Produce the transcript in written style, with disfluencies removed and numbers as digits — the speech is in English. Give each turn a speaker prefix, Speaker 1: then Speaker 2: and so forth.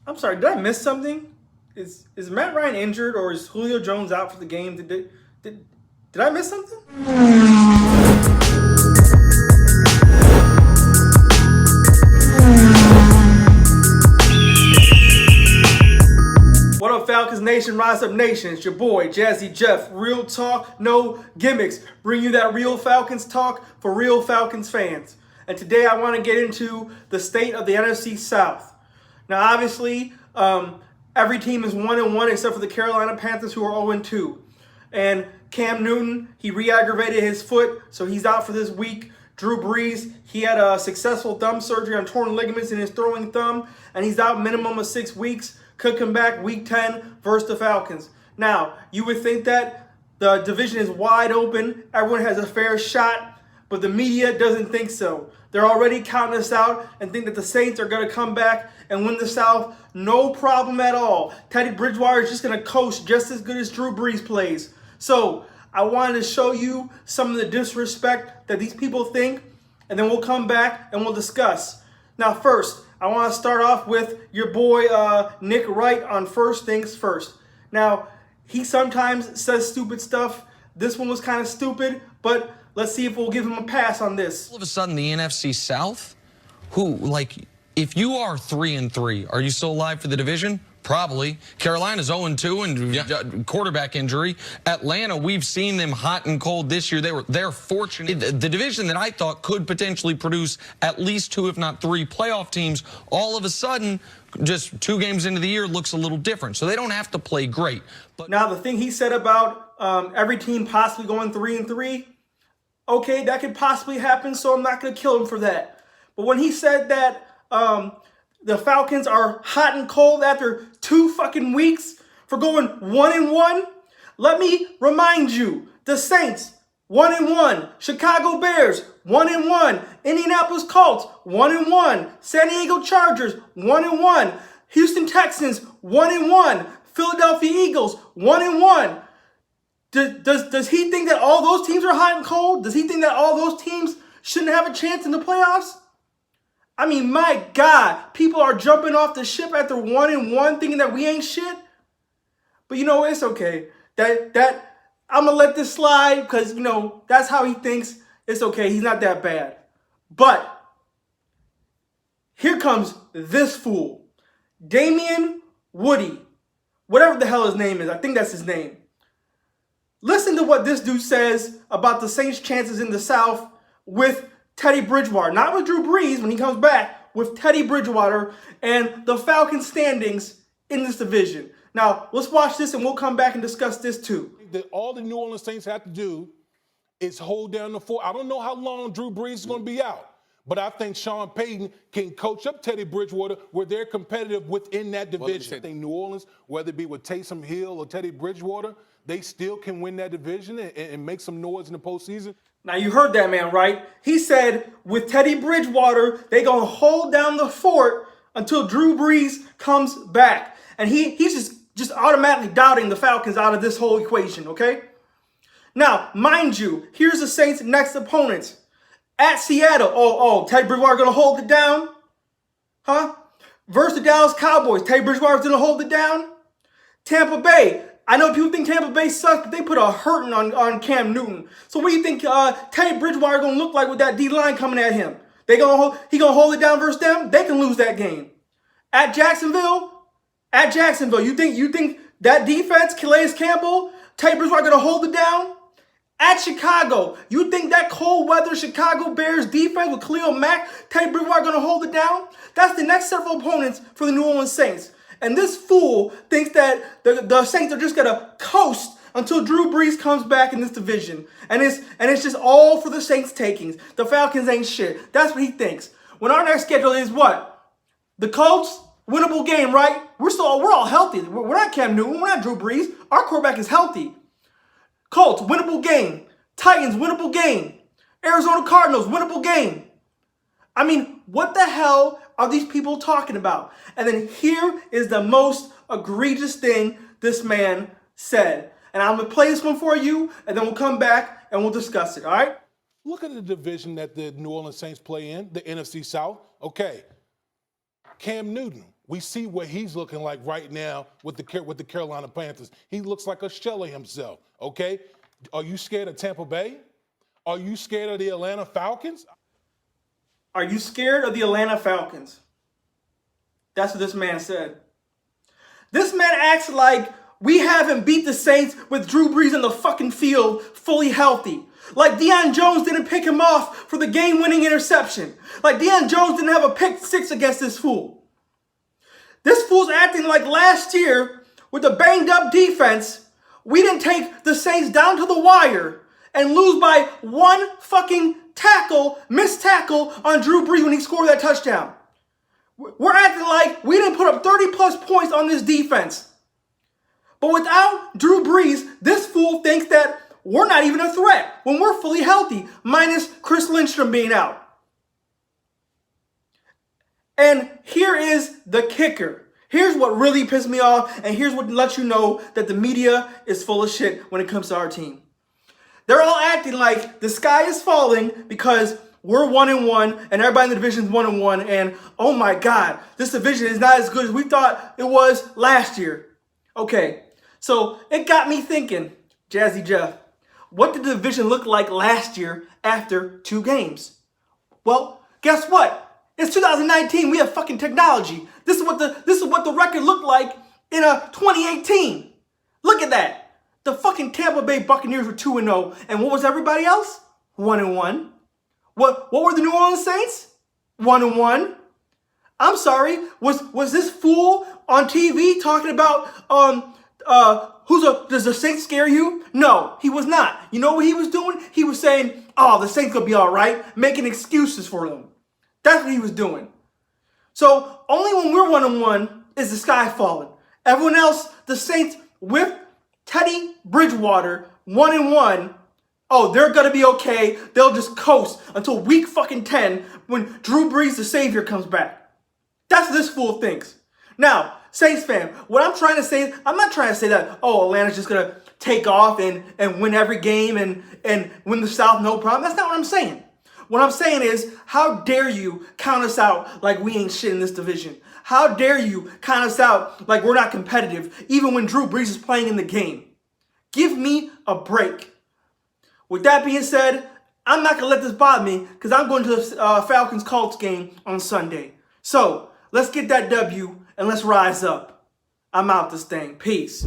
Speaker 1: I'm sorry, did I miss something? Is Matt Ryan injured or is Julio Jones out for the game? Did I miss something? What up, Falcons Nation? Rise Up Nation. It's your boy, Jazzy Jeff. Real talk, no gimmicks. Bring you that real Falcons talk for real Falcons fans. And today I want to get into the state of the NFC South. Now, obviously, every team is 1-1 except for the Carolina Panthers, who are 0-2. And Cam Newton, he re-aggravated his foot, so he's out for this week. Drew Brees, he had a successful thumb surgery on torn ligaments in his throwing thumb, and he's out minimum of 6 weeks. Could come back week 10 versus the Falcons. Now, you would think that the division is wide open, everyone has a fair shot, but the media doesn't think so. They're already counting us out and think that the Saints are going to come back and win the South. No problem at all. Teddy Bridgewater is just going to coast just as good as Drew Brees plays. So I wanted to show you some of the disrespect that these people think, and then we'll come back and we'll discuss. Now, first, I want to start off with your boy Nick Wright on First Things First. Now, he sometimes says stupid stuff. This one was kind of stupid, but let's see if we'll give him a pass on this.
Speaker 2: All of a sudden, the NFC South, if you are 3-3, are you still alive for the division? Probably. Carolina's 0-2 and quarterback injury. Atlanta, we've seen them hot and cold this year. They're fortunate. The division that I thought could potentially produce at least 2, if not 3 playoff teams, all of a sudden, just 2 games into the year, looks a little different. So they don't have to play great. But
Speaker 1: now, the thing he said about every team possibly going 3-3, okay, that could possibly happen, so I'm not going to kill him for that. But when he said that the Falcons are hot and cold after 2 fucking weeks for going 1-1, let me remind you, the Saints, 1-1, Chicago Bears, 1-1, Indianapolis Colts, 1-1, San Diego Chargers, 1-1, Houston Texans, 1-1, Philadelphia Eagles, 1-1. Does he think that all those teams are hot and cold? Does he think that all those teams shouldn't have a chance in the playoffs? I mean, my God, people are jumping off the ship after 1-1 thinking that we ain't shit. But you know, it's okay. That I'm going to let this slide because, you know, that's how he thinks. It's okay. He's not that bad. But here comes this fool, Damien Woody, whatever the hell his name is. I think that's his name. Listen to what this dude says about the Saints' chances in the South with Teddy Bridgewater. Not with Drew Brees when he comes back, with Teddy Bridgewater and the Falcons' standings in this division. Now, let's watch this and we'll come back and discuss this too.
Speaker 3: All the New Orleans Saints have to do is hold down the fort. I don't know how long Drew Brees is going to be out, but I think Sean Payton can coach up Teddy Bridgewater where they're competitive within that division. I think New Orleans, whether it be with Taysom Hill or Teddy Bridgewater, they still can win that division and make some noise in the postseason.
Speaker 1: Now, you heard that man, right? He said with Teddy Bridgewater, they're going to hold down the fort until Drew Brees comes back. And he's just automatically doubting the Falcons out of this whole equation, okay? Now, mind you, here's the Saints' next opponents. At Seattle, Teddy Bridgewater going to hold it down? Huh? Versus the Dallas Cowboys, Teddy Bridgewater's going to hold it down? Tampa Bay, I know people think Tampa Bay sucks, but they put a hurting on Cam Newton. So what do you think Teddy Bridgewater going to look like with that D-line coming at him? He going to hold it down versus them? They can lose that game. At Jacksonville, you think that defense, Calais Campbell, Teddy Bridgewater going to hold it down? At Chicago, you think that cold weather Chicago Bears defense with Khalil Mack, Teddy Bridgewater going to hold it down? That's the next several opponents for the New Orleans Saints. And this fool thinks that the Saints are just going to coast until Drew Brees comes back in this division. And it's just all for the Saints' takings. The Falcons ain't shit. That's what he thinks. When our next schedule is what? The Colts, winnable game, right? We're all healthy. We're not Cam Newton. We're not Drew Brees. Our quarterback is healthy. Colts, winnable game. Titans, winnable game. Arizona Cardinals, winnable game. I mean, what the hell are these people talking about? And then here is the most egregious thing this man said. And I'm going to play this one for you, and then we'll come back and we'll discuss it, all right?
Speaker 3: Look at the division that the New Orleans Saints play in, the NFC South. Okay, Cam Newton, We see what he's looking like right now with the Carolina Panthers. He looks like a shell of himself, okay? Are you scared of Tampa Bay? Are you scared of the Atlanta Falcons?
Speaker 1: Are you scared of the Atlanta Falcons? That's what this man said. This man acts like we haven't beat the Saints with Drew Brees in the fucking field fully healthy. Like Deion Jones didn't pick him off for the game-winning interception. Like Deion Jones didn't have a pick six against this fool. This fool's acting like last year with a banged-up defense, we didn't take the Saints down to the wire and lose by one fucking missed tackle on Drew Brees when he scored that touchdown. We're acting like we didn't put up 30-plus points on this defense. But without Drew Brees, this fool thinks that we're not even a threat when we're fully healthy, minus Chris Lindstrom being out. And here is the kicker. Here's what really pissed me off, and here's what lets you know that the media is full of shit when it comes to our team. They're all acting like the sky is falling because we're 1-1 and everybody in the division is 1-1, and oh my God, this division is not as good as we thought it was last year. Okay, so it got me thinking, Jazzy Jeff, what did the division look like last year after 2 games? Well, guess what? It's 2019. We have fucking technology. This is what the record looked like in 2018. Look at that. The fucking Tampa Bay Buccaneers were 2-0, and what was everybody else? 1-1. What were the New Orleans Saints? 1-1. I'm sorry. Was this fool on TV talking about does the Saints scare you? No, he was not. You know what he was doing? He was saying, "Oh, the Saints gonna be all right," making excuses for them. That's what he was doing. So only when we're 1-1 is the sky falling. Everyone else, the Saints with Teddy Bridgewater 1-1, oh, they're gonna be okay. They'll just coast until week fucking 10 when Drew Brees, the savior, comes back. That's what this fool thinks. Now, Saints fan, what I'm trying to say is, I'm not trying to say that, oh, Atlanta's just gonna take off and win every game and win the South, no problem. That's not what I'm saying. What I'm saying is, how dare you count us out like we ain't shit in this division? How dare you count us out like we're not competitive, even when Drew Brees is playing in the game? Give me a break. With that being said, I'm not going to let this bother me because I'm going to the Falcons-Colts game on Sunday. So, let's get that W and let's rise up. I'm out this thing. Peace.